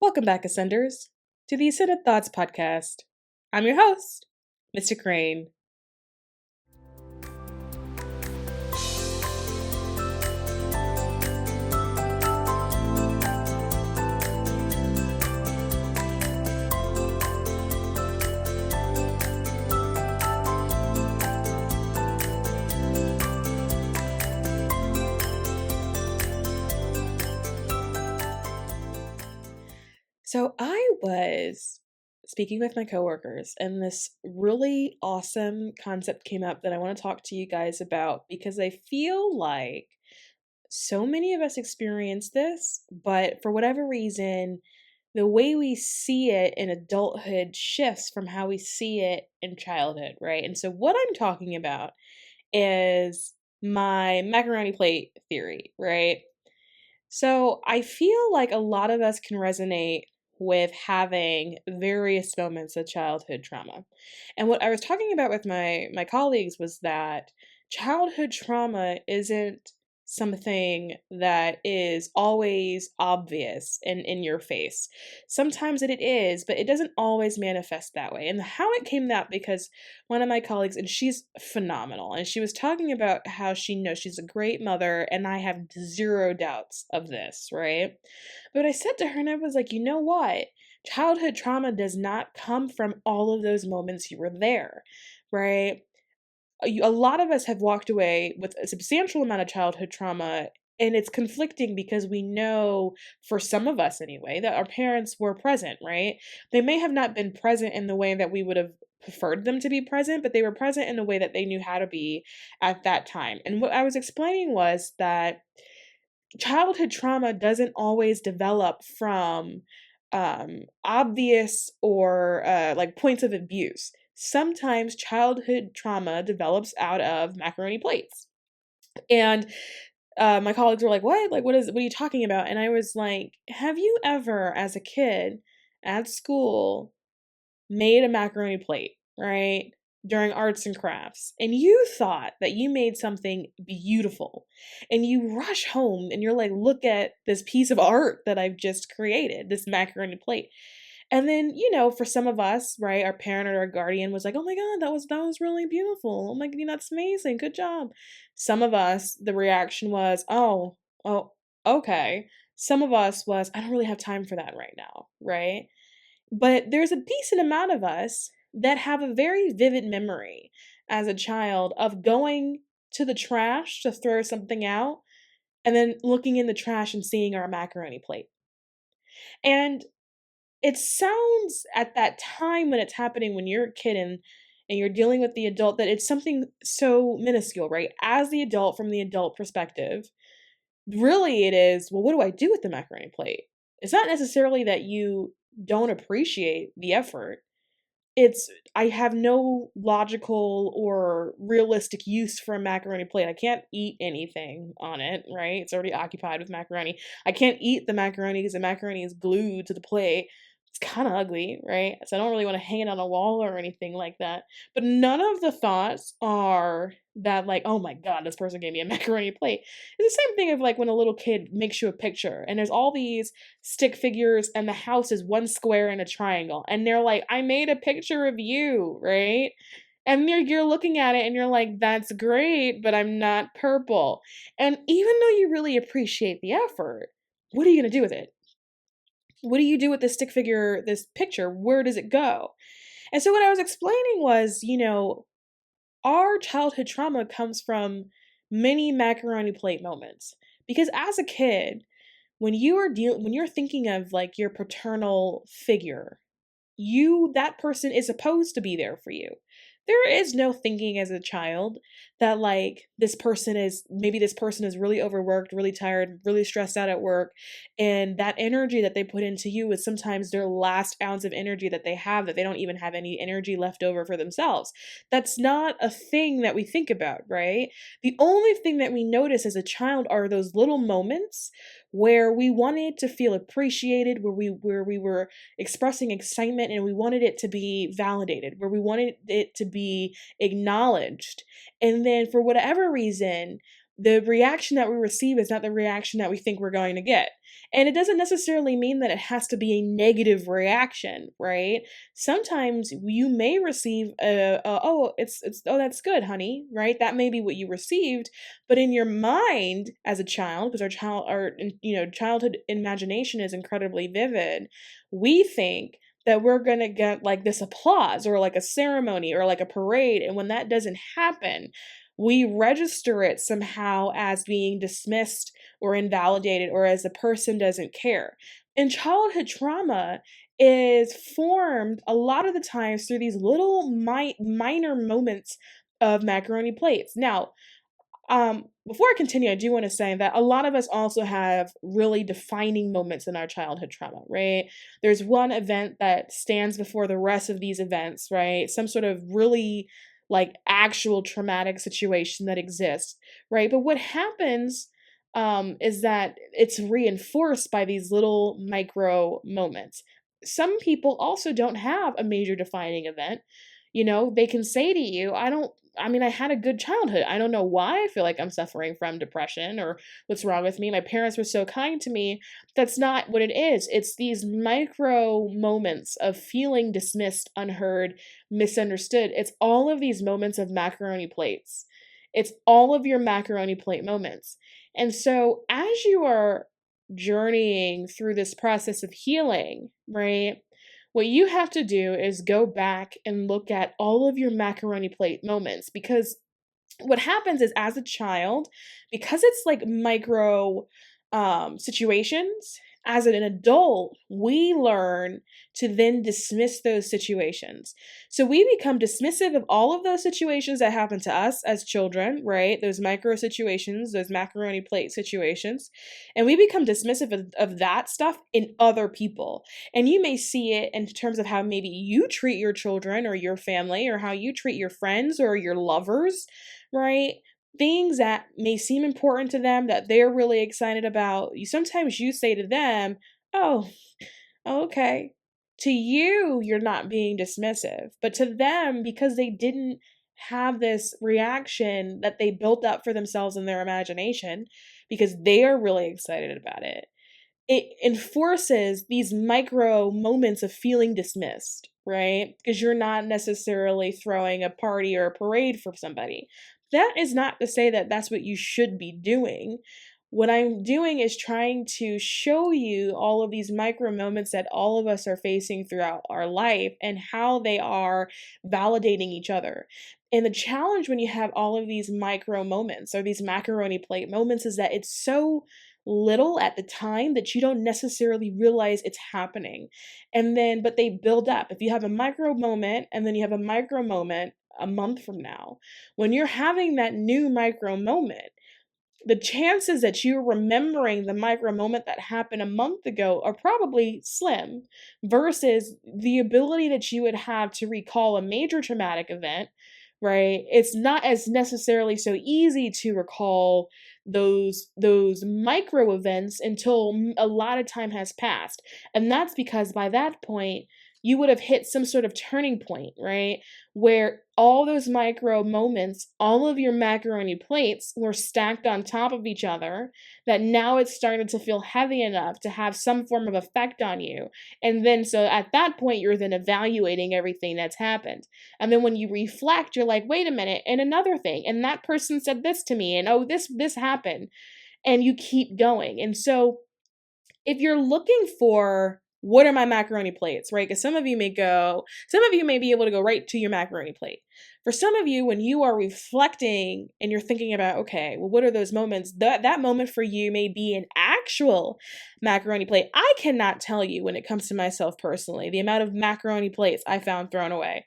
Welcome back, Ascenders, to the Ascended Thoughts podcast. I'm your host, mysticrainn. So I was speaking with my coworkers, and this really awesome concept came up that I want to talk to you guys about because I feel like so many of us experience this, but for whatever reason, the way we see it in adulthood shifts from how we see it in childhood, right? And so, what I'm talking about is my macaroni plate theory, right? So I feel like a lot of us can resonate with having various moments of childhood trauma. And what I was talking about with my colleagues was that childhood trauma isn't something that is always obvious and in your face. Sometimes it is, but it doesn't always manifest that way. And how it came out because one of my colleagues, and she's phenomenal, and she was talking about how she knows she's a great mother, and I have zero doubts of this, right? But I said to her, and I was like, you know what? Childhood trauma does not come from all of those moments you were there, right? A lot of us have walked away with a substantial amount of childhood trauma, and it's conflicting because we know, for some of us anyway, that our parents were present, right? They may have not been present in the way that we would have preferred them to be present, but they were present in the way that they knew how to be at that time. And what I was explaining was that childhood trauma doesn't always develop from obvious or like points of abuse. Sometimes childhood trauma develops out of macaroni plates. And my colleagues were like, "What? Like, what are you talking about?" And I was like, "Have you ever, as a kid at school, made a macaroni plate, right? During arts and crafts, and you thought that you made something beautiful, and you rush home and you're like, look at this piece of art that I've just created, this macaroni plate." And then, for some of us, right, our parent or our guardian was like, "Oh my God, that was really beautiful. Oh my God, that's amazing. Good job." Some of us, the reaction was, "Oh, okay." Some of us was, "I don't really have time for that right now," right? But there's a decent amount of us that have a very vivid memory as a child of going to the trash to throw something out and then looking in the trash and seeing our macaroni plate. And it sounds at that time when it's happening when you're a kid and you're dealing with the adult that it's something so minuscule, right? As the adult, from the adult perspective, really it is, well, what do I do with the macaroni plate? It's not necessarily that you don't appreciate the effort. It's, I have no logical or realistic use for a macaroni plate. I can't eat anything on it, right? It's already occupied with macaroni. I can't eat the macaroni because the macaroni is glued to the plate. It's kind of ugly, right? So I don't really want to hang it on a wall or anything like that. But none of the thoughts are that, like, oh my God, this person gave me a macaroni plate. It's the same thing of like when a little kid makes you a picture and there's all these stick figures and the house is one square and a triangle. And they're like, "I made a picture of you," right? And you're looking at it and you're like, "That's great, but I'm not purple." And even though you really appreciate the effort, what are you going to do with it? What do you do with this stick figure, this picture? Where does it go? And so what I was explaining was, our childhood trauma comes from many macaroni plate moments. Because as a kid, when you're thinking of like your paternal figure, that person is supposed to be there for you. There is no thinking as a child that like this person is really overworked, really tired, really stressed out at work, and that energy that they put into you is sometimes their last ounce of energy that they have, that they don't even have any energy left over for themselves. That's not a thing that we think about, right? The only thing that we notice as a child are those little moments where we wanted to feel appreciated, where we were expressing excitement and we wanted it to be validated, where we wanted it to be acknowledged. And then for whatever reason, the reaction that we receive is not the reaction that we think we're going to get. And it doesn't necessarily mean that it has to be a negative reaction, right? Sometimes you may receive oh, it's oh, that's good, honey, right? That may be what you received, but in your mind as a child, because childhood imagination is incredibly vivid, we think that we're going to get like this applause or like a ceremony or like a parade, and when that doesn't happen, we register it somehow as being dismissed or invalidated or as the person doesn't care. And childhood trauma is formed a lot of the times through these little minor moments of macaroni plates. Now, before I continue, I do want to say that a lot of us also have really defining moments in our childhood trauma, right? There's one event that stands before the rest of these events, right? Some sort of really like actual traumatic situation that exists, right? But what happens is that it's reinforced by these little micro moments. Some people also don't have a major defining event. You know, they can say to you, I mean, I had a good childhood. I don't know why I feel like I'm suffering from depression or what's wrong with me. My parents were so kind to me. That's not what it is. It's these micro moments of feeling dismissed, unheard, misunderstood. It's all of these moments of macaroni plates. It's all of your macaroni plate moments. And so as you are journeying through this process of healing, right? What you have to do is go back and look at all of your macaroni plate moments, because what happens is as a child, because it's like micro situations, as an adult, we learn to then dismiss those situations. So we become dismissive of all of those situations that happen to us as children, right? Those micro situations, those macaroni plate situations. And we become dismissive of that stuff in other people. And you may see it in terms of how maybe you treat your children or your family, or how you treat your friends or your lovers, right? Things that may seem important to them that they're really excited about. Sometimes you say to them, "Oh, okay." To you, you're not being dismissive, but to them, because they didn't have this reaction that they built up for themselves in their imagination, because they are really excited about it enforces these micro moments of feeling dismissed, right? Because you're not necessarily throwing a party or a parade for somebody. That is not to say that that's what you should be doing. What I'm doing is trying to show you all of these micro moments that all of us are facing throughout our life and how they are validating each other. And the challenge when you have all of these micro moments or these macaroni plate moments is that it's so little at the time that you don't necessarily realize it's happening. And then, but they build up. If you have a micro moment and then you have a micro moment a month from now, when you're having that new micro moment, the chances that you're remembering the micro moment that happened a month ago are probably slim versus the ability that you would have to recall a major traumatic event, right? It's not as necessarily so easy to recall those micro events until a lot of time has passed. And that's because by that point you would have hit some sort of turning point, right? Where all those micro moments, all of your macaroni plates were stacked on top of each other, that now it's started to feel heavy enough to have some form of effect on you. And then, so at that point, you're then evaluating everything that's happened. And then when you reflect, you're like, wait a minute, and another thing, and that person said this to me, and oh, this happened. And you keep going. And so if you're looking for what are my macaroni plates, right? Because some of you may be able to go right to your macaroni plate. For some of you, when you are reflecting and you're thinking about, okay, well, what are those moments? That moment for you may be an actual macaroni plate. I cannot tell you, when it comes to myself personally, the amount of macaroni plates I found thrown away.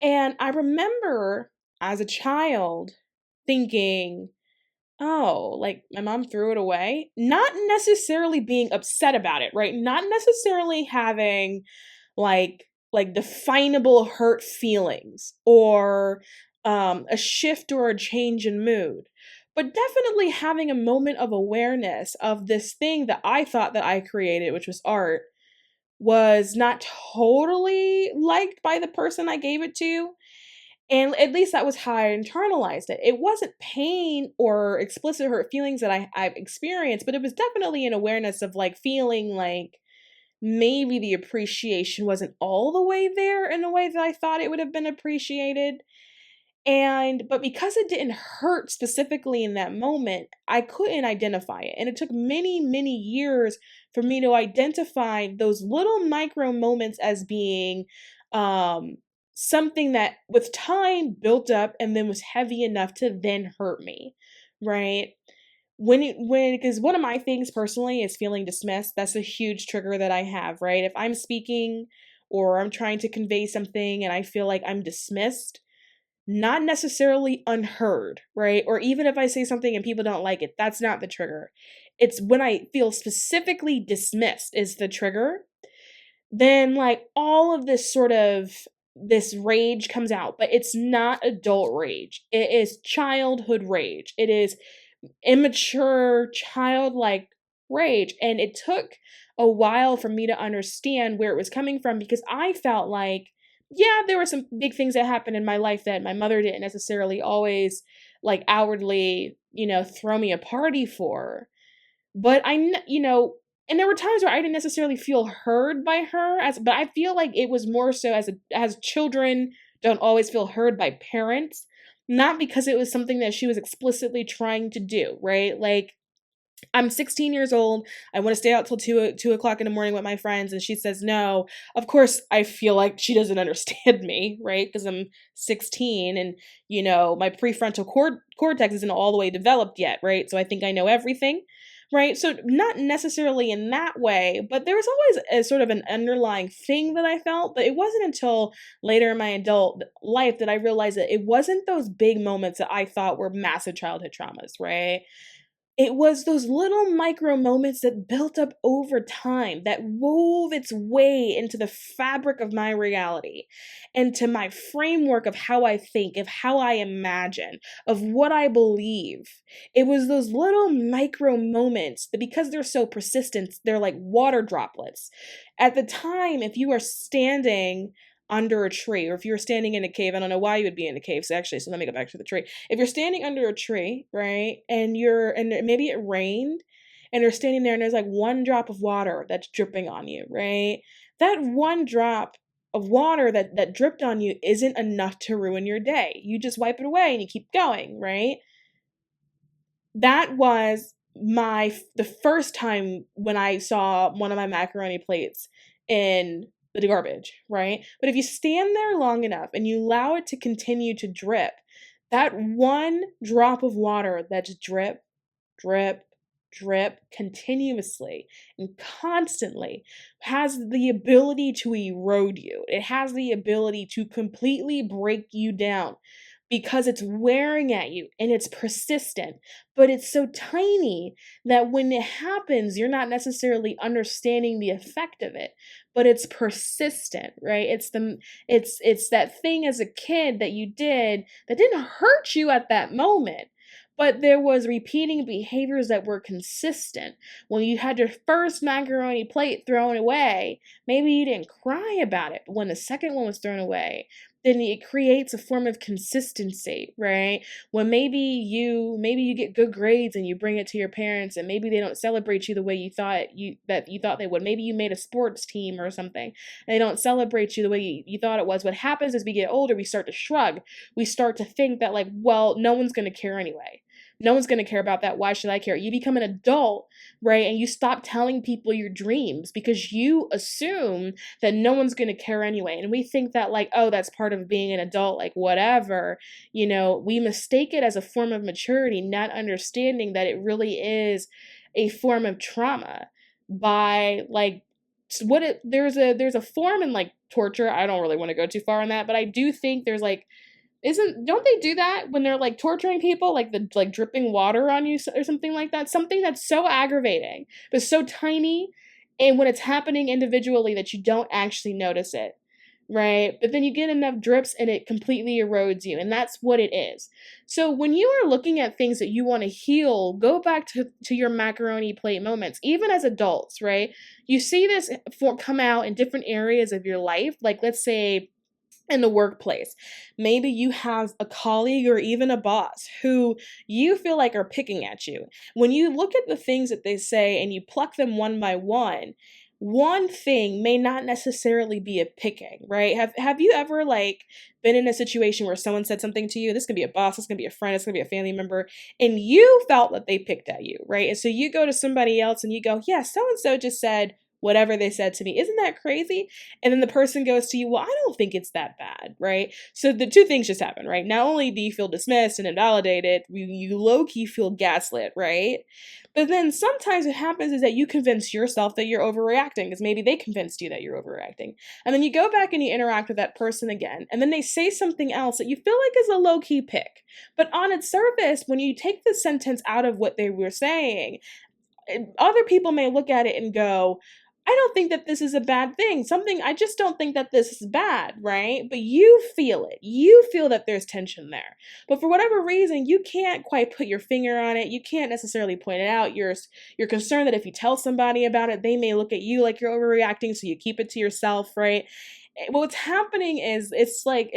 And I remember as a child thinking, oh, like my mom threw it away. Not necessarily being upset about it, right? Not necessarily having like definable hurt feelings or a shift or a change in mood. But definitely having a moment of awareness of this thing that I thought that I created, which was art, was not totally liked by the person I gave it to. And at least that was how I internalized it. It wasn't pain or explicit hurt feelings that I've experienced, but it was definitely an awareness of like feeling like maybe the appreciation wasn't all the way there in the way that I thought it would have been appreciated. But because it didn't hurt specifically in that moment, I couldn't identify it. And it took many, many years for me to identify those little micro moments as being um something that with time built up and then was heavy enough to then hurt me. Right? Because one of my things personally is feeling dismissed. That's a huge trigger that I have, right? If I'm speaking or I'm trying to convey something and I feel like I'm dismissed, not necessarily unheard, right? Or even if I say something and people don't like it, that's not the trigger. It's when I feel specifically dismissed is the trigger. Then like all of this sort of this rage comes out, but it's not adult rage. It is childhood rage. It is immature, childlike rage. And it took a while for me to understand where it was coming from because I felt like, yeah, there were some big things that happened in my life that my mother didn't necessarily always like outwardly, throw me a party for. But and there were times where I didn't necessarily feel heard by her but I feel like it was more so as children don't always feel heard by parents, not because it was something that she was explicitly trying to do, right? Like I'm 16 years old. I want to stay out till 2 o'clock in the morning with my friends. And she says no. Of course, I feel like she doesn't understand me, right? Because I'm 16 and, my prefrontal cortex isn't all the way developed yet, right? So I think I know everything, right? So not necessarily in that way, but there was always a sort of an underlying thing that I felt. But it wasn't until later in my adult life that I realized that it wasn't those big moments that I thought were massive childhood traumas, right? It was those little micro moments that built up over time, that wove its way into the fabric of my reality, and to my framework of how I think, of how I imagine, of what I believe. It was those little micro moments that, because they're so persistent, they're like water droplets. At the time, if you are standing under a tree, or if you're standing in a cave, I don't know why you would be in a cave. So let me go back to the tree. If you're standing under a tree, right, and maybe it rained, and you're standing there, and there's like one drop of water that's dripping on you, right? That one drop of water that dripped on you isn't enough to ruin your day. You just wipe it away and you keep going, right? That was the first time when I saw one of my macaroni plates in the garbage, right? But if you stand there long enough and you allow it to continue to drip, that one drop of water that's drip, drip, drip continuously and constantly has the ability to erode you. It has the ability to completely break you down because it's wearing at you and it's persistent, but it's so tiny that when it happens, you're not necessarily understanding the effect of it, but it's persistent, right? It's that thing as a kid that you did that didn't hurt you at that moment, but there was repeating behaviors that were consistent. When you had your first macaroni plate thrown away, maybe you didn't cry about it, but when the second one was thrown away, then it creates a form of consistency, right? When maybe you get good grades and you bring it to your parents and maybe they don't celebrate you the way you thought they would. Maybe you made a sports team or something and they don't celebrate you the way you thought it was. What happens as we get older, we start to shrug. We start to think that like, well, no one's going to care anyway. No one's going to care about that. Why should I care? You become an adult, right? And you stop telling people your dreams because you assume that no one's going to care anyway. And we think that like, oh, that's part of being an adult, like whatever. We mistake it as a form of maturity, not understanding that it really is a form of trauma by like there's a form in like torture. I don't really want to go too far on that, but I do think there's like don't they do that when they're like torturing people, like the like dripping water on you or something like that? Something that's so aggravating, but so tiny, and when it's happening individually that you don't actually notice it, right? But then you get enough drips and it completely erodes you, and that's what it is. So when you are looking at things that you want to heal, go back to your macaroni plate moments, even as adults, right? You see this come out in different areas of your life, like let's say in the workplace. Maybe you have a colleague or even a boss who you feel like are picking at you. When you look at the things that they say and you pluck them one by one thing may not necessarily be a picking, right? Have you ever like been in a situation where someone said something to you? This can be a boss, this can be a friend, this can be a family member, and you felt that they picked at you, right? And so you go to somebody else and you go, yeah, so and so just said whatever they said to me. Isn't that crazy? And then the person goes to you, well, I don't think it's that bad, right? So the two things just happen, right? Not only do you feel dismissed and invalidated, you low-key feel gaslit, right? But then sometimes what happens is that you convince yourself that you're overreacting because maybe they convinced you that you're overreacting. And then you go back and you interact with that person again, and then they say something else that you feel like is a low-key pick. But on its surface, when you take the sentence out of what they were saying, other people may look at it and go, I don't think that this is a bad thing. I just don't think that this is bad, right? But you feel it. You feel that there's tension there. But for whatever reason, you can't quite put your finger on it. You can't necessarily point it out. You're concerned that if you tell somebody about it, they may look at you like you're overreacting, so you keep it to yourself, right? What's happening is it's like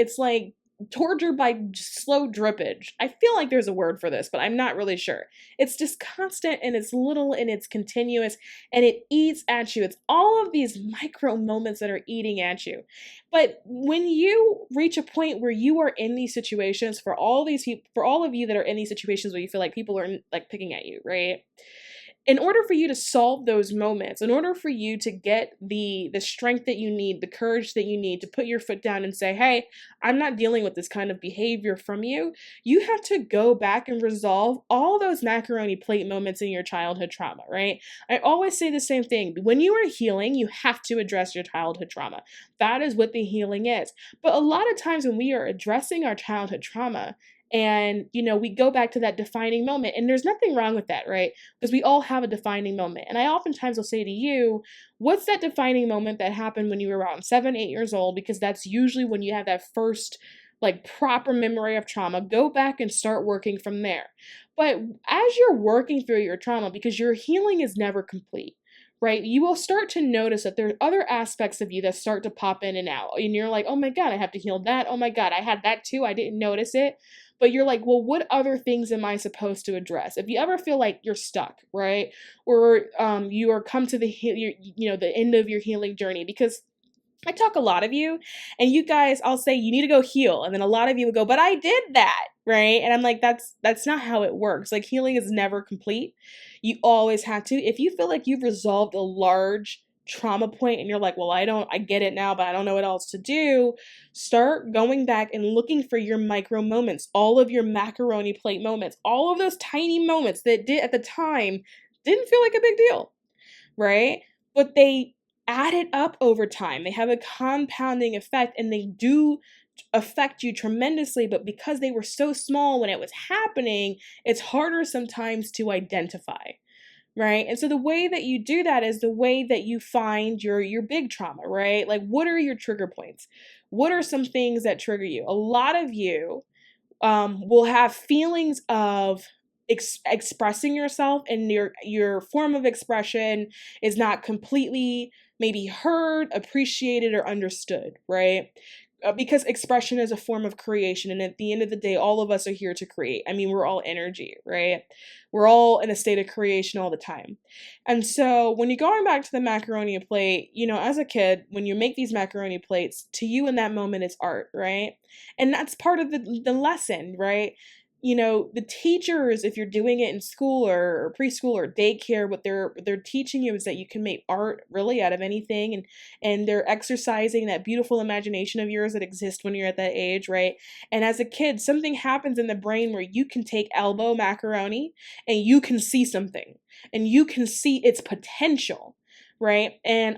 torture by slow drippage. I feel like there's a word for this, but I'm not really sure. It's just constant and it's little and it's continuous and it eats at you. It's all of these micro moments that are eating at you. But when you reach a point where you are in these situations, for all of you that are in these situations where you feel like people are like picking at you, right? In order for you to solve those moments, in order for you to get the strength that you need, the courage that you need to put your foot down and say, hey, I'm not dealing with this kind of behavior from you, you have to go back and resolve all those macaroni plate moments in your childhood trauma, right? I always say the same thing. When you are healing, you have to address your childhood trauma. That is what the healing is. But a lot of times when we are addressing our childhood trauma, and, we go back to that defining moment, and there's nothing wrong with that, right? Because we all have a defining moment. And I oftentimes will say to you, what's that defining moment that happened when you were around 7, 8 years old? Because that's usually when you have that first, like, proper memory of trauma. Go back and start working from there. But as you're working through your trauma, because your healing is never complete, right? You will start to notice that there are other aspects of you that start to pop in and out. And you're like, oh my God, I have to heal that. Oh my God, I had that too. I didn't notice it. But you're like, well, what other things am I supposed to address? If you ever feel like you're stuck, right? Or you are come to the the end of your healing journey, because I talk a lot of you, and you guys, I'll say you need to go heal, and then a lot of you will go, but I did that, right? And I'm like, that's not how it works. Like, healing is never complete. You always have to. If you feel like you've resolved a large trauma point and you're like, well, I get it now, but I don't know what else to do, start going back and looking for your micro moments, all of your macaroni plate moments, all of those tiny moments that did at the time didn't feel like a big deal, right? But they added up over time. They have a compounding effect, and they do affect you tremendously, but because they were so small when it was happening, it's harder sometimes to identify. Right? And so the way that you do that is the way that you find your big trauma, right? Like, what are your trigger points? What are some things that trigger you? A lot of you will have feelings of expressing yourself, and your form of expression is not completely maybe heard, appreciated, or understood, right? Because expression is a form of creation, and at the end of the day, all of us are here to create. I mean, we're all energy, right? We're all in a state of creation all the time. And so when you're going back to the macaroni plate, as a kid, when you make these macaroni plates, to you in that moment, it's art, right? And that's part of the lesson, right? The teachers, if you're doing it in school or preschool or daycare, what they're teaching you is that you can make art really out of anything, and they're exercising that beautiful imagination of yours that exists when you're at that age, right? And as a kid, something happens in the brain where you can take elbow macaroni and you can see something, and you can see its potential, right? And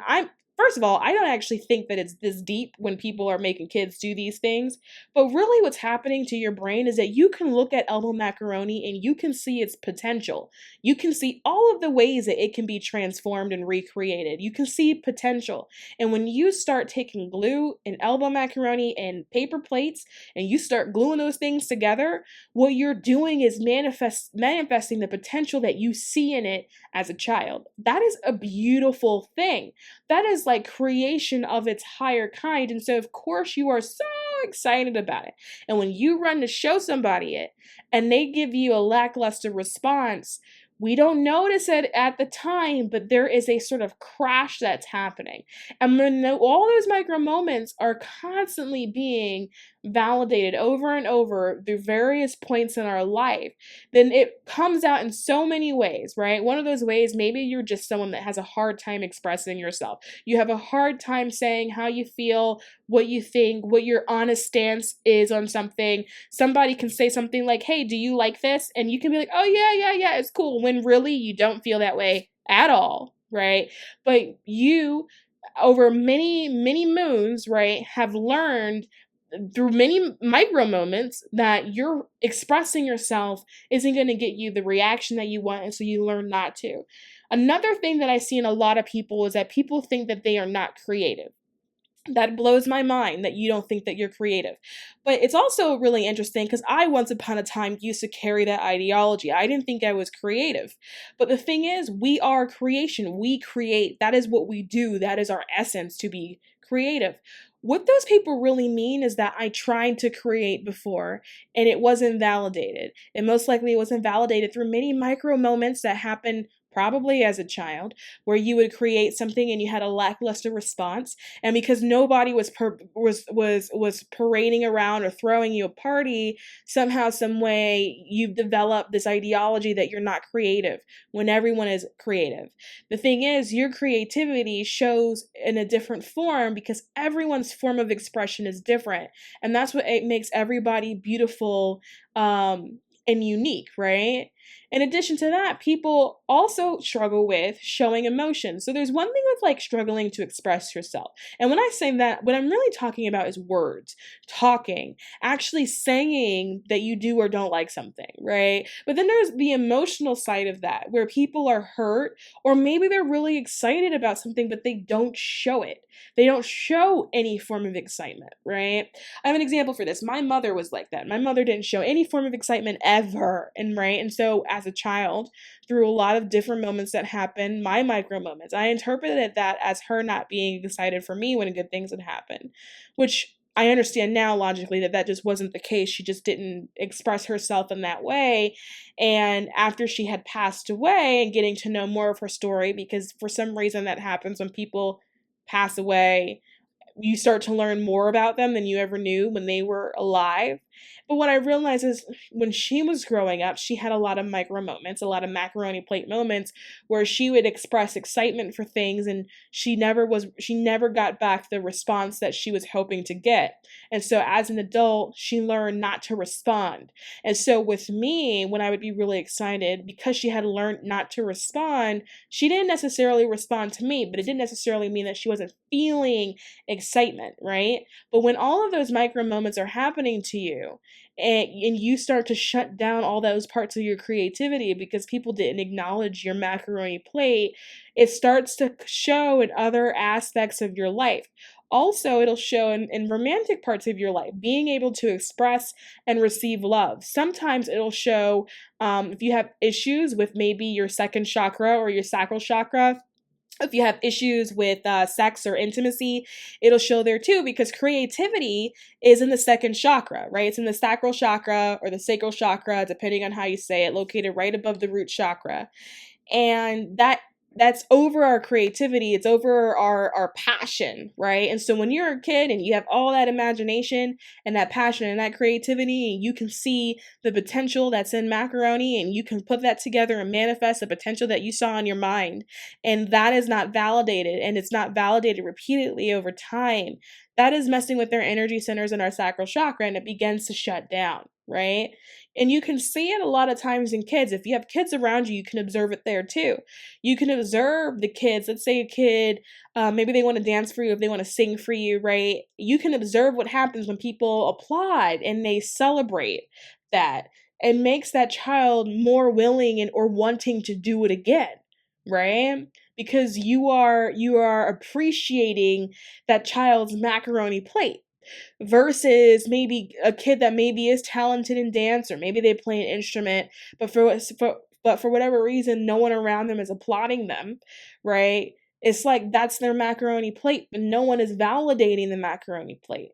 first of all, I don't actually think that it's this deep when people are making kids do these things. But really what's happening to your brain is that you can look at elbow macaroni and you can see its potential. You can see all of the ways that it can be transformed and recreated. You can see potential. And when you start taking glue and elbow macaroni and paper plates and you start gluing those things together, what you're doing is manifesting the potential that you see in it as a child. That is a beautiful thing. That is like creation of its higher kind. And so of course you are so excited about it. And when you run to show somebody it and they give you a lackluster response, we don't notice it at the time, but there is a sort of crash that's happening. And when all those micro moments are constantly being validated over and over through various points in our life, then it comes out in so many ways, right? One of those ways, maybe you're just someone that has a hard time expressing yourself. You have a hard time saying how you feel, what you think, what your honest stance is on something. Somebody can say something like, hey, do you like this? And you can be like, oh, yeah, it's cool. When really you don't feel that way at all, right? But you, over many, many moons, right, have learned through many micro moments that you're expressing yourself isn't going to get you the reaction that you want, and so you learn not to. Another thing that I see in a lot of people is that people think that they are not creative. That blows my mind that you don't think that you're creative. But it's also really interesting because I once upon a time used to carry that ideology. I didn't think I was creative. But the thing is, we are creation. We create. That is what we do. That is our essence, to be creative. What those people really mean is that I tried to create before and it wasn't validated. And most likely it wasn't validated through many micro moments that happened probably as a child, where you would create something and you had a lackluster response, and because nobody was parading around or throwing you a party, somehow some way you've developed this ideology that you're not creative when everyone is creative. The thing is, your creativity shows in a different form because everyone's form of expression is different, and that's what it makes everybody beautiful and unique, right? In addition to that, people also struggle with showing emotion. So there's one thing with like struggling to express yourself. And when I say that, what I'm really talking about is words, talking, actually saying that you do or don't like something, right? But then there's the emotional side of that, where people are hurt, or maybe they're really excited about something, but they don't show it. They don't show any form of excitement, right? I have an example for this. My mother was like that. My mother didn't show any form of excitement ever. And so as a child, through a lot of different moments that happened, my micro moments, I interpreted that as her not being excited for me when good things would happen, which I understand now logically that that just wasn't the case. She just didn't express herself in that way. And after she had passed away and getting to know more of her story, because for some reason that happens when people pass away, you start to learn more about them than you ever knew when they were alive. But what I realized is when she was growing up, she had a lot of micro moments, a lot of macaroni plate moments where she would express excitement for things, and she never got back the response that she was hoping to get. And so as an adult, she learned not to respond. And so with me, when I would be really excited, because she had learned not to respond, she didn't necessarily respond to me, but it didn't necessarily mean that she wasn't feeling excitement, right? But when all of those micro moments are happening to you, and you start to shut down all those parts of your creativity because people didn't acknowledge your macaroni plate, it starts to show in other aspects of your life. Also, it'll show in romantic parts of your life, being able to express and receive love. Sometimes it'll show if you have issues with maybe your second chakra or your sacral chakra. If you have issues with sex or intimacy, it'll show there too, because creativity is in the second chakra, right? It's in the sacral chakra or the sacral chakra, depending on how you say it, located right above the root chakra. And that's over our creativity. It's over our passion, right? And so when you're a kid and you have all that imagination and that passion and that creativity, and you can see the potential that's in macaroni, and you can put that together and manifest the potential that you saw in your mind, and that is not validated, and it's not validated repeatedly over time, that is messing with their energy centers in our sacral chakra, and it begins to shut down, right? And you can see it a lot of times in kids. If you have kids around you, you can observe it there too. You can observe the kids. Let's say a kid, maybe they want to dance for you, if they want to sing for you, right? You can observe what happens when people applaud and they celebrate that. It makes that child more willing or wanting to do it again, right? Because you are appreciating that child's macaroni plate, versus maybe a kid that maybe is talented in dance, or maybe they play an instrument, but for whatever reason, no one around them is applauding them, right? It's like that's their macaroni plate, but no one is validating the macaroni plate.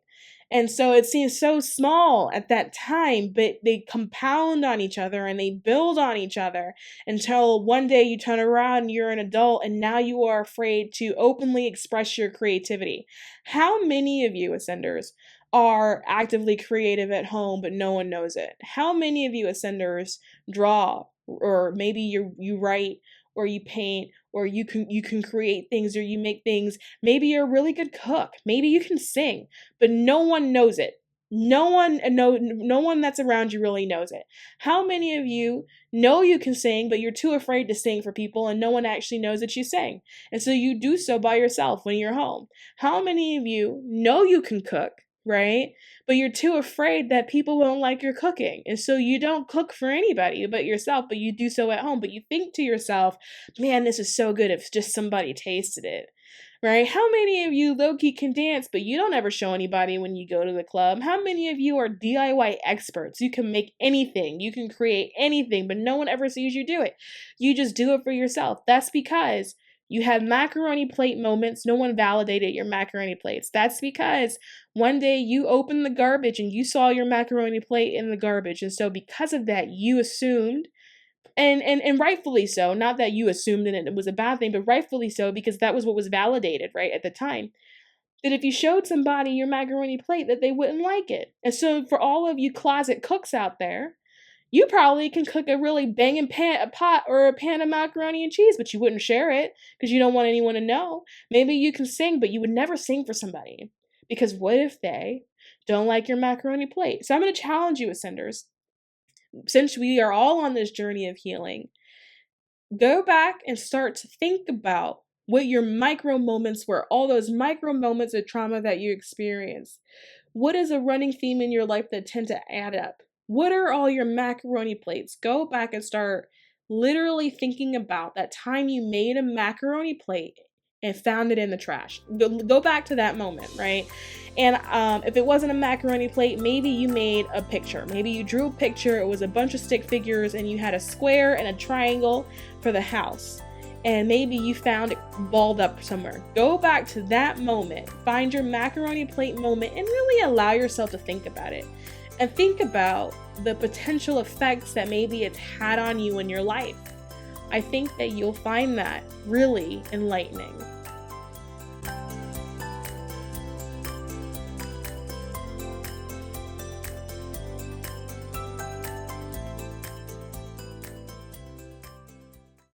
And so it seems so small at that time, but they compound on each other and they build on each other until one day you turn around and you're an adult and now you are afraid to openly express your creativity. How many of you ascenders are actively creative at home, but no one knows it? How many of you ascenders draw, or maybe you write, or you paint, or you can create things, or you make things? Maybe you're a really good cook. Maybe you can sing, but no one knows it. No one that's around you really knows it. How many of you know you can sing, but you're too afraid to sing for people and no one actually knows that you sing? And so you do so by yourself when you're home. How many of you know you can cook, right? But you're too afraid that people won't like your cooking. And so you don't cook for anybody but yourself, but you do so at home. But you think to yourself, man, this is so good if just somebody tasted it, right? How many of you low-key can dance, but you don't ever show anybody when you go to the club? How many of you are DIY experts? You can make anything, you can create anything, but no one ever sees you do it. You just do it for yourself. That's because you have macaroni plate moments. No one validated your macaroni plates. That's because one day you opened the garbage and you saw your macaroni plate in the garbage. And so because of that, you assumed, and rightfully so, not that you assumed that it was a bad thing, but rightfully so, because that was what was validated, right, at the time, that if you showed somebody your macaroni plate, that they wouldn't like it. And so for all of you closet cooks out there, you probably can cook a really banging pot or a pan of macaroni and cheese, but you wouldn't share it because you don't want anyone to know. Maybe you can sing, but you would never sing for somebody, because what if they don't like your macaroni plate? So I'm going to challenge you, ascenders, since we are all on this journey of healing, go back and start to think about what your micro moments were, all those micro moments of trauma that you experienced. What is a running theme in your life that tend to add up? What are all your macaroni plates? Go back and start literally thinking about that time you made a macaroni plate and found it in the trash. Go back to that moment, right? And if it wasn't a macaroni plate, maybe you made a picture. Maybe you drew a picture. It was a bunch of stick figures and you had a square and a triangle for the house. And maybe you found it balled up somewhere. Go back to that moment, find your macaroni plate moment, and really allow yourself to think about it. And think about the potential effects that maybe it's had on you in your life. I think that you'll find that really enlightening.